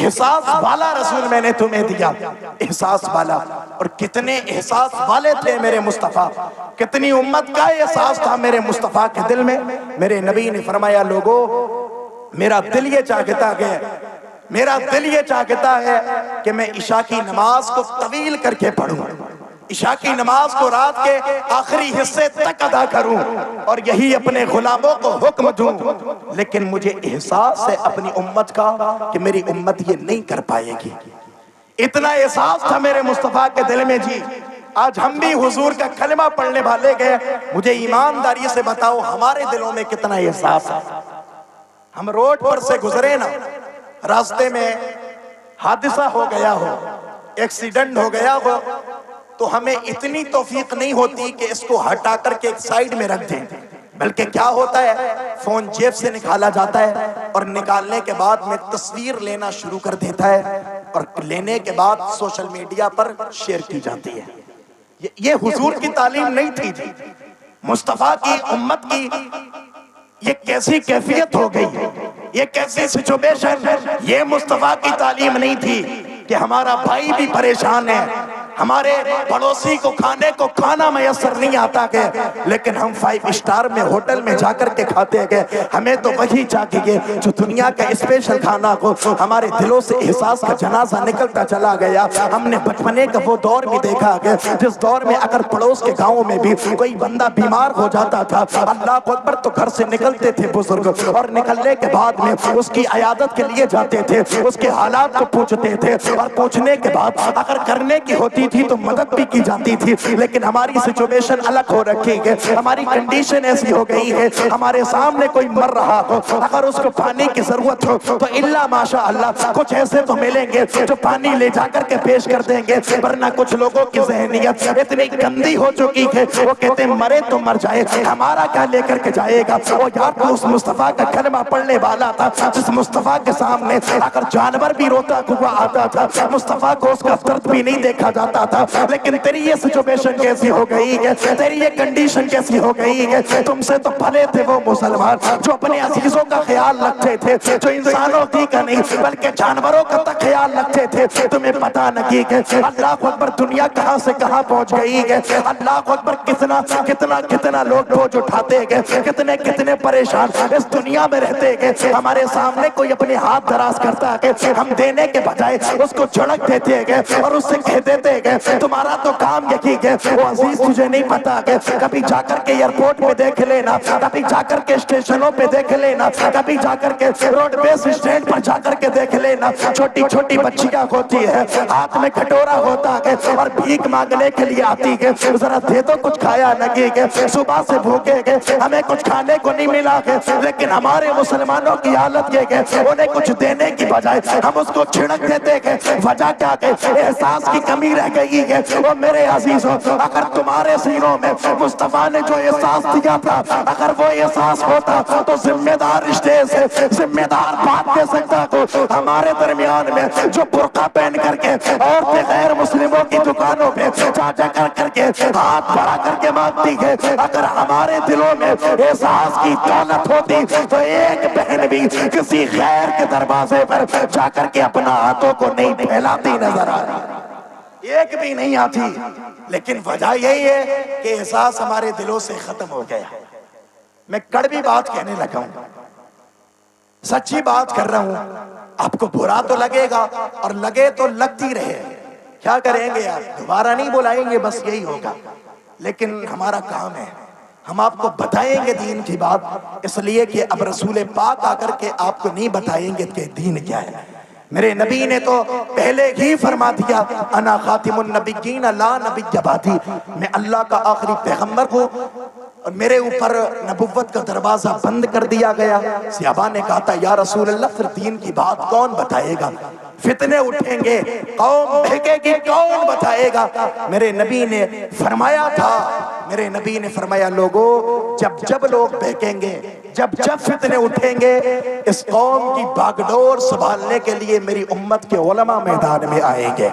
احساس والا رسول میں نے تمہیں دیا، احساس والا۔ اور کتنے احساس والے تھے میرے مصطفیٰ، کتنی امت کا احساس تھا میرے مصطفیٰ کے دل میں۔ میرے نبی نے فرمایا لوگو میرا دل یہ چاہتا ہے، میرا دل یہ چاہتا ہے کہ میں عشاء کی نماز کو طویل کر کے پڑھوں، عشاء کی نماز کو رات کے آخری حصے تک ادا کروں اور یہی اپنے غلاموں کو حکم دوں، لیکن مجھے احساس ہے اپنی امت کا کہ میری امت یہ نہیں کر پائے گی۔ اتنا احساس تھا میرے مصطفیٰ کے دل میں جی۔ آج ہم بھی حضور کا کلمہ پڑھنے والے گئے، مجھے ایمانداری سے بتاؤ ہمارے دلوں میں کتنا احساس ہے۔ ہم روڈ پر سے گزرے نا، راستے میں حادثہ ہو گیا ہو، ایکسیڈنٹ ہو گیا ہو، تو ہمیں اتنی توفیق نہیں ہوتی کہ اس کو ہٹا کر کے ایک سائیڈ میں رکھ دیں، بلکہ کیا ہوتا ہے فون جیب سے نکالا جاتا ہے اور نکالنے کے بعد میں تصویر لینا شروع کر دیتا ہے اور لینے کے بعد سوشل میڈیا پر شیئر کی جاتی ہے۔ یہ حضور کی تعلیم نہیں تھی جی، مصطفیٰ کی امت کی یہ کیسی کیفیت ہو گئی، یہ کیسی سچویشن، یہ مصطفیٰ کی تعلیم نہیں تھی کہ ہمارا بھائی بھی پریشان ہے، ہمارے پڑوسی کو کھانے کو کھانا میسر نہیں آتا کہ لیکن ہم 5 اسٹار میں ہوٹل میں جا کر کے کھاتے گئے، ہمیں تو وہی چاہیے جو دنیا کا اسپیشل کھانا ہو۔ ہمارے دلوں سے احساس کا جنازہ نکلتا چلا گیا۔ ہم نے بچپنے کا وہ دور بھی دیکھا کہ جس دور میں اگر پڑوس کے گاؤں میں بھی کوئی بندہ بیمار ہو جاتا تھا، اللہ اکبر، تو گھر سے نکلتے تھے بزرگ اور نکلنے کے بعد میں اس کی عیادت کے لیے جاتے تھے، اس کے حالات کو پوچھتے تھے اور پوچھنے کے بعد اگر کرنے کی ہوتی تھی تو مدد بھی کی جاتی تھی۔ لیکن ہماری سچویشن الگ ہو رکھی ہے، ہماری کنڈیشن ایسی ہو گئی ہے، ہمارے سامنے کوئی مر رہا ہو، اگر اس کو پانی کی ضرورت ہو تو اللہ ماشاء اللہ کچھ ایسے تو ملیں گے جو پانی لے جا کر کے پیش کر دیں گے، ورنہ کچھ لوگوں کی ذہنیت اتنی گندی ہو چکی ہے وہ کہتے ہیں مرے تو مر جائے، ہمارا کیا لے کر کے جائے گا۔ وہ یار تو اس مصطفیٰ کا کلمہ پڑھنے والا تھا جس مصطفیٰ کے سامنے اگر جانور بھی روتا ہوا آتا تھا، مصطفیٰ کو اس کا درد بھی نہیں دیکھا جاتا تھا۔ لیکن تیری یہ سچویشن کیسی ہو گئی ہے، تیری یہ کنڈیشن کیسی ہو گئی ہے، تم سے تو بھلے تھے وہ مسلمان جو اپنے عزیزوں کا خیال رکھتے تھے، جو انسانوں کا نہیں بلکہ جانوروں کا تک خیال رکھتے تھے۔ تمہیں پتا نہیں کہ اللہ اکبر دنیا کہاں سے کہاں پہنچ گئی ہے، اللہ اکبر کتنا لوگ بوجھ اٹھاتے گئے، کتنے پریشان اس دنیا میں رہتے گئے۔ ہمارے سامنے کوئی اپنے ہاتھ دراز کرتا ہے، ہم دینے کے بجائے اس کو جھڑک دیتے گئے اور اس سے کہہ دیتے گئے تمہارا تو کام یہی ہے۔ وہ عزیز تجھے نہیں پتا کہ کبھی جا کر کے ایئرپورٹ پہ دیکھ لینا، کبھی جا کر کے اسٹیشنوں پہ دیکھ لینا، کبھی جا کر کے روڈ بیس اسٹینڈ پر جا کر کے دیکھ لینا، چھوٹی چھوٹی بچیاں ہوتی ہے، ہاتھ میں کھٹورا ہوتا ہے اور بھیک مانگنے کے لیے آتی ہے، ذرا دے تو کچھ کھایا لگے گے، صبح سے بھوکے گئے، ہمیں کچھ کھانے کو نہیں ملا ہے، لیکن ہمارے مسلمانوں کی حالت یہ ہے انہیں کچھ دینے کی بجائے ہم اس کو چھڑک دیتے ہیں۔ وجہ کیا ہے؟ احساس کی کمی رہ گئی ہے۔ وہ میرے عزیزوں اگر تمہارے سینوں میں مصطفیٰ نے جو احساس دیا تھا اگر وہ احساس ہوتا تو ذمہ دار رشتے سے ذمہ دار بات کہہ سکتا کو ہمارے درمیان میں جو برقع پہن کر کے عورتیں غیر مسلموں کی دکانوں پہ جا کر کے ہاتھ بڑھا کر کے مانگتی ہے، اگر ہمارے دلوں میں احساس کی دولت ہوتی تو ایک بہن بھی کسی غیر کے دروازے پر جا کر کے اپنا ہاتھوں کو نہیں پھیلاتی نظر آ رہی، ایک بھی نہیں آتی۔ لیکن وجہ یہی ہے کہ احساس ہمارے دلوں سے ختم ہو گیا۔ میں کڑوی بات کہنے لگا ہوں، سچی بات کر رہا ہوں، آپ کو برا تو لگے گا اور لگے تو لگتی رہے، کیا کریں گے آپ، دوبارہ نہیں بلائیں گے، بس یہی ہوگا۔ لیکن ہمارا کام ہے، ہم آپ کو بتائیں گے دین کی بات، اس لیے کہ اب رسول پاک آ کر کے آپ کو نہیں بتائیں گے کہ دین کیا ہے۔ میرے نبی نے تو پہلے ہی فرما دیا انا خاتم النبیین لا نبی بعدی، میں اللہ کا آخری پیغمبر ہوں اور میرے اوپر نبوت کا دروازہ بند کر دیا گیا۔ صحابہ نے کہا تھا یا رسول اللہ پھر دین کی بات کون بتائے گا، فتنے اٹھیں گے، قوم بھیگے گی، کون بتائے گا۔ میرے نبی نے فرمایا تھا، میرے نبی نے فرمایا لوگوں جب لوگ بھیگیں گے، جب فتنے اٹھیں گے، اس قوم کی باغ ڈور سنبھالنے کے لیے میری امت کے علماء میدان میں آئیں گے۔